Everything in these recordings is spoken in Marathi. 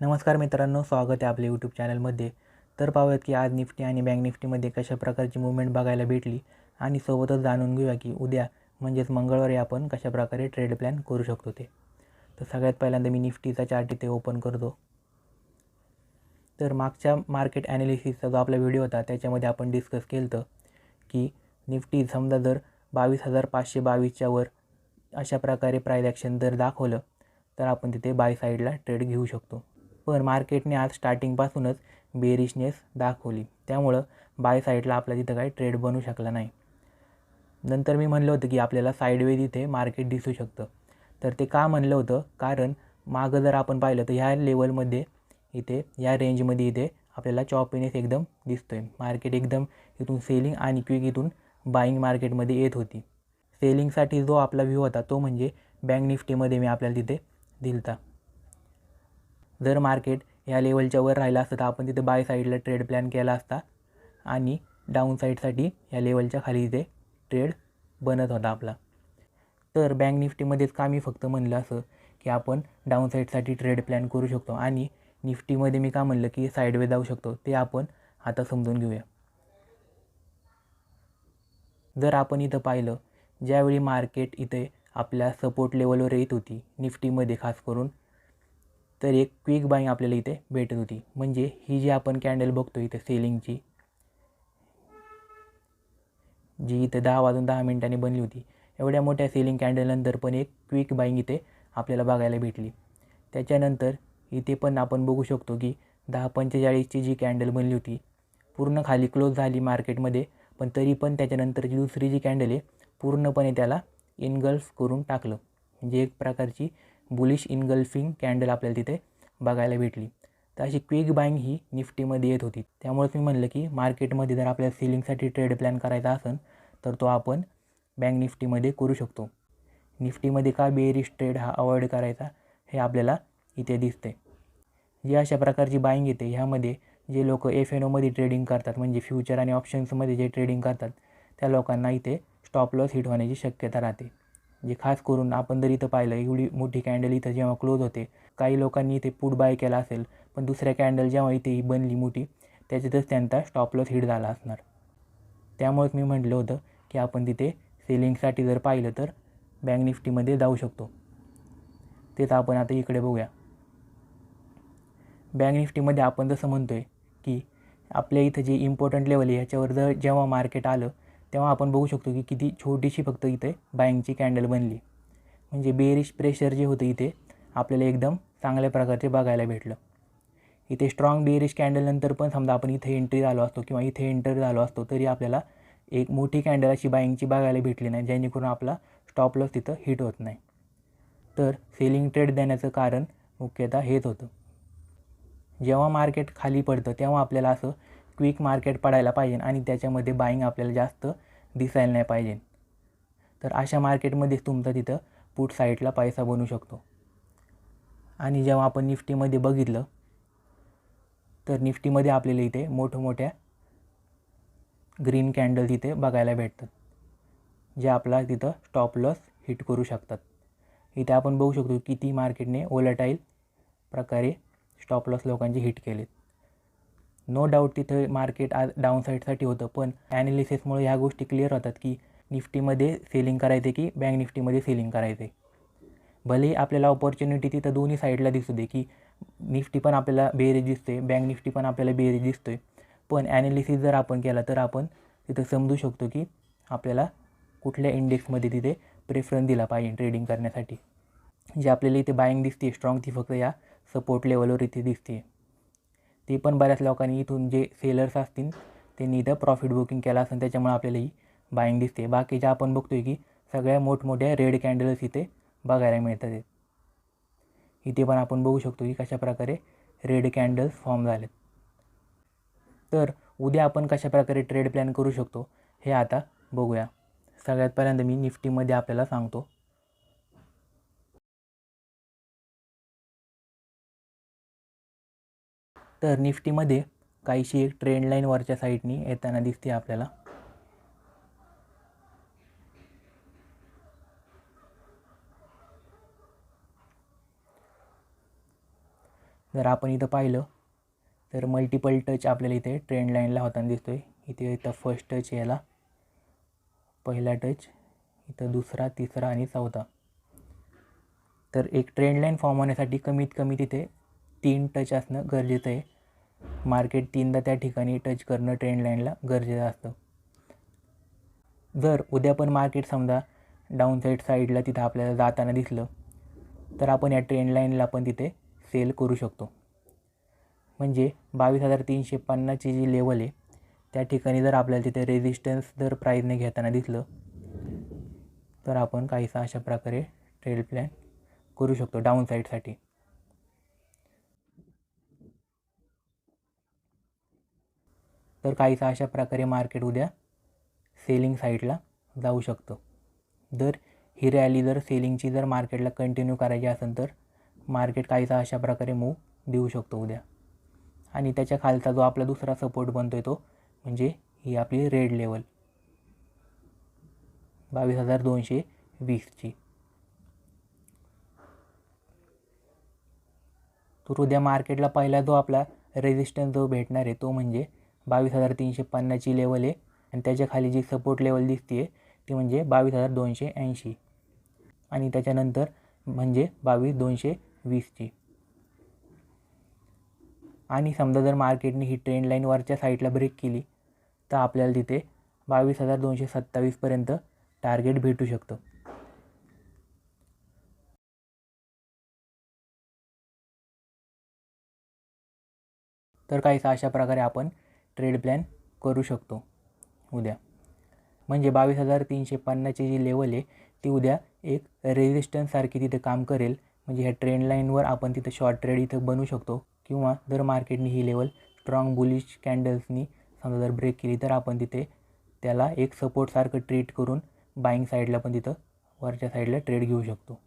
नमस्कार मित्रांनो, स्वागत आहे आपल्या यूट्यूब चॅनलमध्ये. तर पाहूयात की आज निफ्टी आणि बँक निफ्टीमध्ये कशा प्रकारची मूव्हमेंट बघायला भेटली आणि सोबतच जाणून घेऊया की उद्या म्हणजेच मंगळवारी आपण कशा प्रकारे ट्रेड प्लॅन करू शकतो ते. तर सगळ्यात पहिल्यांदा मी निफ्टीचा चार्ट इथे ओपन करतो. तर मागच्या मार्केट ॲनालिसिसचा जो आपला व्हिडिओ होता त्याच्यामध्ये आपण डिस्कस केलं होतं की निफ्टी समजा जर 22,522च्या वर अशा प्रकारे प्राईस ॲक्शन जर दाखवलं तर आपण तिथे बाय साईडला ट्रेड घेऊ शकतो. पण मार्केटने आज स्टार्टिंगपासूनच बेरिशनेस दाखवली, त्यामुळं बाय साईडला आपला तिथं काही ट्रेड बनू शकला नाही. नंतर मी म्हणलं होतं की आपल्याला साईडवेज इथे मार्केट दिसू शकतं. तर ते का म्हणलं होतं, कारण मागं जर आपण पाहिलं तर ह्या लेवलमध्ये इथे या रेंजमध्ये इथे आपल्याला चॉपीनेस एकदम दिसतोय. मार्केट एकदम इथून सेलिंग आणि क्विक इथून बाईंग मार्केटमध्ये येत होती. सेलिंगसाठी जो आपला व्ह्यू होता तो म्हणजे बँक निफ्टीमध्ये मी आपल्याला तिथे दिलता. जर मार्केट ह्या लेवलच्या वर राहिला असतं तर आपण तिथे बाय साईडला ट्रेड प्लॅन केला असता आणि डाऊन साईडसाठी ह्या लेवलच्या खाली इथे ट्रेड बनत होता आपला. तर बँक निफ्टीमध्येच का मी फक्त म्हणलं असं की आपण डाऊन साईडसाठी ट्रेड प्लॅन करू शकतो आणि निफ्टीमध्ये मी का म्हणलं की साईडवे जाऊ शकतो ते आपण आता समजून घेऊया. जर आपण इथं पाहिलं, ज्यावेळी मार्केट इथे आपल्या सपोर्ट लेवलवर येत होती निफ्टीमध्ये खास करून, तर एक क्विक बाईंग आपल्याला इथे भेटत होती. म्हणजे ही जी आपण कॅन्डल बघतो इथे सेलिंगची, जी इथे 10 वाजून 10 मिनिटांनी बनली होती, एवढ्या मोठ्या सेलिंग कॅन्डलनंतर पण एक क्विक बाईंग इथे आपल्याला बघायला भेटली. त्याच्यानंतर इथे पण आपण बघू शकतो की 10:45ची जी कॅन्डल बनली होती पूर्ण खाली क्लोज झाली मार्केटमध्ये, पण तरी पण त्याच्यानंतरची दुसरी जी कॅन्डल आहे पूर्णपणे त्याला इनगल्फ करून टाकलं. म्हणजे एक प्रकारची बुलिश इनगल्फिंग कॅन्डल आपल्याला तिथे बघायला भेटली. तर अशी क्विक बाईंग ही निफ्टीमध्ये येत होती. त्यामुळेच मी म्हणलं की मार्केटमध्ये जर आपल्याला सेलिंगसाठी ट्रेड प्लॅन करायचा असेल तर तो आपण बँक निफ्टीमध्ये करू शकतो. निफ्टीमध्ये का बेरिश ट्रेड हा अवॉइड करायचा हे आपल्याला इथे दिसते. जी अशा प्रकारची बाईंग येते ह्यामध्ये जे लोक FNOमध्ये ट्रेडिंग करतात, म्हणजे फ्युचर आणि ऑप्शन्समध्ये जे ट्रेडिंग करतात त्या लोकांना इथे स्टॉप लॉस हिट होण्याची शक्यता राहते. जे खास करून आपण जर इथं पाहिलं, एवढी मोठी कॅन्डल इथं जेव्हा क्लोज होते, काही लोकांनी इथे पुट बाय केला असेल, पण दुसऱ्या कॅन्डल जेव्हा इथे ही बनली मोठी त्याच्यातच त्यांचा स्टॉप लॉस हिट झाला असणार. त्यामुळेच मी म्हटलं होतं की आपण तिथे सेलिंगसाठी जर पाहिलं तर बँक निफ्टीमध्ये जाऊ शकतो. तेच आपण आता इकडे बघूया. बँक निफ्टीमध्ये आपण जसं म्हणतो आहे की आपल्या इथं जी इम्पॉर्टंट लेवल आहे ह्याच्यावर जर जेव्हा मार्केट आलं तेव्हा आपण बघू शकतो की किती छोटीशी फक्त इथे बाईंगची कॅन्डल बनली. म्हणजे बेरिश प्रेशर जे होतं इथे आपल्याला एकदम चांगल्या प्रकारचे बघायला भेटलं. इथे स्ट्रॉंग बेरिश कॅन्डलनंतर पण समजा आपण इथे एंट्री झालो असतो किंवा इथे एंटर झालो असतो तरी आपल्याला एक मोठी कॅन्डल अशी बाईंगची बघायला भेटली नाही, जेणेकरून आपला स्टॉप लॉस तिथं हिट होत नाही. तर सेलिंग ट्रेड देण्याचं कारण मुख्यतः हेच होतं. जेव्हा मार्केट खाली पडतं तेव्हा आपल्याला असं क्विक मार्केट पडायला पाहिजे आणि त्याच्यामध्ये बाईंग आपल्याला जास्त दिसायला नाही पाहिजे. तर अशा मार्केटमध्येच तुमचा तिथं पुट साईडला पैसा बनू शकतो. आणि जेव्हा आपण निफ्टीमध्ये बघितलं तर निफ्टीमध्ये आपल्याला इथे मोठमोठ्या ग्रीन कॅन्डल तिथे बघायला भेटतात, जे आपला तिथं स्टॉप लॉस हिट करू शकतात. इथे आपण बघू शकतो किती मार्केटने वोलटाईल प्रकारे स्टॉप लॉस लोकांचे हिट केलेत. नो डाऊट तिथं मार्केट आज डाऊन साईडसाठी होतं, पण ॲनालिसिसमुळे ह्या गोष्टी क्लिअर होतात की निफ्टीमध्ये सेलिंग करायचे की बँक निफ्टीमध्ये सेलिंग करायचे. भलेही आपल्याला ऑपॉर्च्युनिटी तिथं दोन्ही साईडला दिसू दे की निफ्टी पण आपल्याला बेरीज दिसते, बँक निफ्टी पण आपल्याला बेरीज दिसतोय, पण ॲनालिसिस जर आपण केला तर आपण तिथं समजू शकतो की आपल्याला कुठल्या इंडेक्समध्ये तिथे प्रेफरन्स दिला पाहिजे ट्रेडिंग करण्यासाठी. जे आपल्याला इथे बाईंग दिसते स्ट्रॉंग ती फक्त या सपोर्ट लेवलवर इथे दिसते. ती पण बऱ्याच लोकांनी इथून जे सेलर्स असतील त्यांनी इथं प्रॉफिट बुकिंग केला असेल, त्याच्यामुळे आपल्याला ही बाईंग दिसते. बाकीच्या आपण बघतोय की सगळ्या मोठमोठ्या रेड कॅन्डल्स इथे बघायला मिळतात. इथे पण आपण बघू शकतो की कशा प्रकारे रेड कॅन्डल्स फॉर्म झालेत. तर उद्या आपण कशा प्रकारे ट्रेड प्लॅन करू शकतो हे आता बघूया. सगळ्यात पहिल्यांदा मी निफ्टीमध्ये आपल्याला सांगतो. तर निफ्टीमध्ये काहीशी एक ट्रेंड लाईन वरच्या साईडनी येताना दिसते आपल्याला. जर आपण इथं पाहिलं तर मल्टिपल टच आपल्याला इथे ट्रेंड लाईनला होताना दिसतो आहे. इथं फर्स्ट टच याला, पहिला टच इथं, दुसरा, तिसरा आणि चौथा. तर एक ट्रेंड लाईन फॉर्म होण्यासाठी कमीत कमी तिथे 3 टच असणं गरजेचं आहे. मार्केट 3दा त्या ठिकाणी टच करणं ट्रेंड लाईनला गरजेचं असतं. जर उद्या पण मार्केट समजा डाऊन साईडला तिथं आपल्याला जाताना दिसलं तर आपण या ट्रेंड लाईनला पण तिथे सेल करू शकतो. म्हणजे 22,350ची जी लेवल आहे त्या ठिकाणी जर आपल्याला तिथे रेजिस्टन्स जर प्राईजने घेताना दिसलं तर आपण काहीसा अशा प्रकारे ट्रेड प्लॅन करू शकतो डाऊन साईडसाठी. तर काहीसा अशा प्रकारे मार्केट उद्या सेलिंग साईडला जाऊ शकतं. जर ही रॅली जर सेलिंगची जर मार्केटला कंटिन्यू करायची असेल तर मार्केट काहीसा अशा प्रकारे मूव्ह देऊ शकतो उद्या. आणि त्याच्या खालचा जो आपला दुसरा सपोर्ट बनतो आहे तो म्हणजे ही आपली रेड लेवल 22,220ची. तर उद्या मार्केटला पहिला जो आपला रेजिस्टन्स जो भेटणार आहे तो म्हणजे 22,350ची लेवल आहे आणि त्याच्या खाली जी सपोर्ट लेवल दिसते आहे ती म्हणजे 22,280 आणि त्याच्यानंतर म्हणजे 22,220ची. आणि समजा जर मार्केटने ही ट्रेंड लाईन वरच्या साईडला ब्रेक केली तर आपल्याला तिथे 22,227पर्यंत टार्गेट भेटू शकतं. तर काहीसा अशा प्रकारे आपण ट्रेड प्लॅन करू शकतो उद्या. म्हणजे 22,350ची जी लेवल आहे ती उद्या एक रेजिस्टन्ससारखी तिथे काम करेल. म्हणजे ह्या ट्रेंड लाईनवर आपण तिथे शॉर्ट ट्रेड इथं बनवू शकतो. किंवा जर मार्केटने ही लेवल स्ट्रॉंग बुलिश कॅन्डल्सनी समजा जर ब्रेक केली तर आपण तिथे त्याला एक सपोर्टसारखं ट्रीट करून बाईंग साईडला पण तिथं वरच्या साईडला ट्रेड घेऊ शकतो.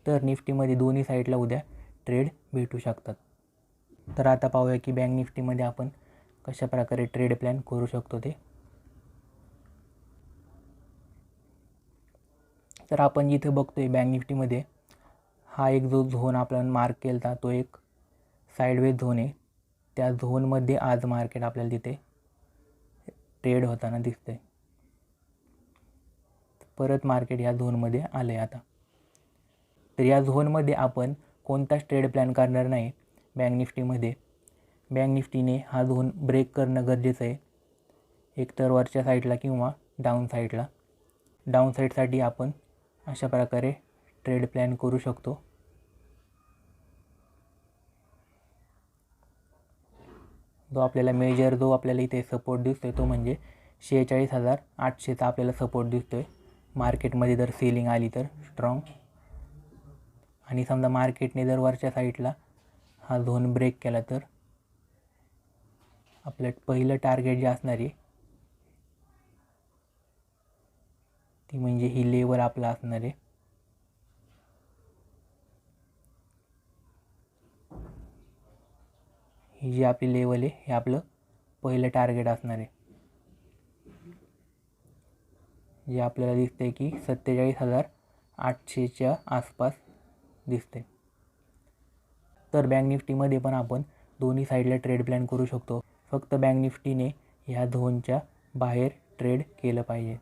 तर निफ्टीमध्ये दोन्ही साईडला उद्या ट्रेड भेटू शकतात. तर आता पाहूया की बँक निफ्टीमध्ये आपण कशा प्रकारे ट्रेड प्लॅन करू शकतो ते. तर आपण जिथे बघतोय बँक निफ्टीमध्ये हा एक जो झोन आपल्याला मार्क केला तो एक साईडवेज झोन आहे. त्या झोनमध्ये आज मार्केट आपल्याला तिथे ट्रेड होताना दिसतंय. परत मार्केट या झोनमध्ये आलं आहे आता. तर या झोनमध्ये आपण कोणताच ट्रेड प्लॅन करणार नाही बँक निफ्टीमध्ये. बँक निफ्टीने हा झोन ब्रेक करणं गरजेचं आहे, एकतर वरच्या साईडला किंवा डाऊन साईडला. डाऊन साईडसाठी आपण अशा प्रकारे ट्रेड प्लॅन करू शकतो. जो आपल्याला मेजर जो आपल्याला इथे सपोर्ट दिसतो आहे तो म्हणजे 46,800चा आपल्याला सपोर्ट दिसतो आहे मार्केटमध्ये जर सेलिंग आली तर स्ट्रॉंग. आणि समजा मार्केटने जर वरच्या साईडला हा झोन ब्रेक केला तर आपलं पहिलं टार्गेट जे असणार आहे ती म्हणजे ही लेवल आपला असणार आहे ही जी आपली लेवल आहे हे आपलं पहिलं टार्गेट असणार आहे, जे आपल्याला दिसते की 47,800च्या आसपास दिसते. तर बँक निफ्टीमध्ये पण आपण दोन्ही साईडला ट्रेड प्लॅन करू शकतो. फक्त बँक निफ्टीने ह्या झोनच्या बाहेर ट्रेड केलं पाहिजे.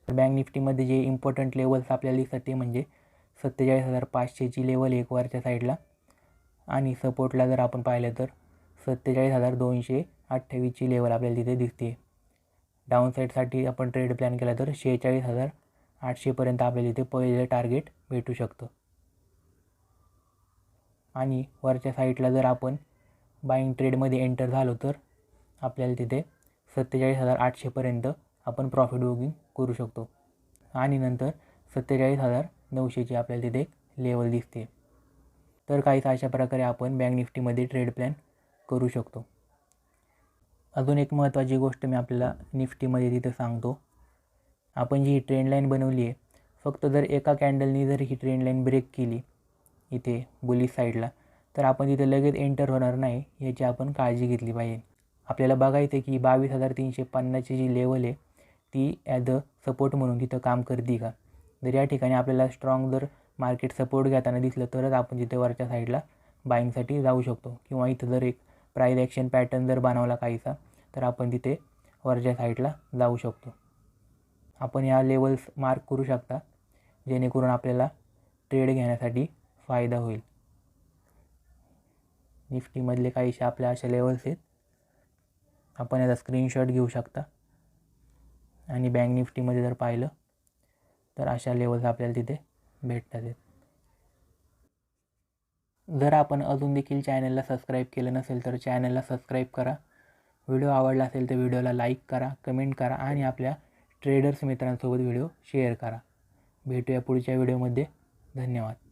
तर बँक निफ्टीमध्ये जे इम्पॉर्टंट लेवल्स आपल्याला दिसतात ते म्हणजे 47,500ची लेवल एक वरच्या साईडला आणि सपोर्टला जर आपण पाहिलं तर 47,228ची लेवल आपल्याला तिथे दिसते. डाऊन साईडसाठी आपण ट्रेड प्लॅन केला तर 46,800पर्यंत आपल्याला तिथे पहिलं टार्गेट भेटू शकतं. आणि वरच्या साईडला जर आपण बाईंग ट्रेडमध्ये एंटर झालो तर आपल्याला तिथे 47,800पर्यंत आपण प्रॉफिट बुकिंग करू शकतो. आणि नंतर 47,900ची आपल्याला तिथे एक लेवल दिसते. तर काहीच अशा प्रकारे आपण बँक निफ्टीमध्ये ट्रेड प्लॅन करू शकतो. अजून एक महत्त्वाची गोष्ट मी आपल्याला निफ्टीमध्ये तिथे सांगतो. आपण जी ही ट्रेंड लाईन बनवली आहे फक्त जर एका कॅन्डलनी जर ही ट्रेंड लाईन ब्रेक केली इथे बुलिश साईडला तर आपण तिथे लगेच एंटर होणार नाही, याची आपण काळजी घेतली पाहिजे. आपल्याला बघायचं आहे की 22,350ची जी लेवल आहे ती ॲज अ सपोर्ट म्हणून तिथं काम करते का. जर या ठिकाणी आपल्याला स्ट्रॉंग जर मार्केट सपोर्ट घेताना दिसलं तरच आपण तिथे वरच्या साईडला बाईंगसाठी जाऊ शकतो. किंवा इथं जर एक प्राईस ॲक्शन पॅटर्न जर बनवला काहीसा तर आपण तिथे वरच्या साईडला जाऊ शकतो. आपण या लेवल्स मार्क करू शकता जेणेकरून आपल्याला ट्रेड घेण्यासाठी फायदा होईल. निफ्टीमधले काहीशे आपल्या अशा लेवल्स आहेत. आपण याचा स्क्रीनशॉट घेऊ शकता. आणि बँक निफ्टीमध्ये जर पाहिलं तर अशा लेवल्स आपल्याला तिथे भेटतात आहेत. जर आपण अजून देखील चॅनलला सबस्क्राईब केलं नसेल तर चॅनलला सबस्क्राईब करा. व्हिडिओ आवडला असेल तर व्हिडिओला लाईक करा, कमेंट करा आणि आपल्या ट्रेडर्स मित्रांसोबत व्हिडिओ शेअर करा. भेटूया पुढच्या व्हिडिओमध्ये. धन्यवाद.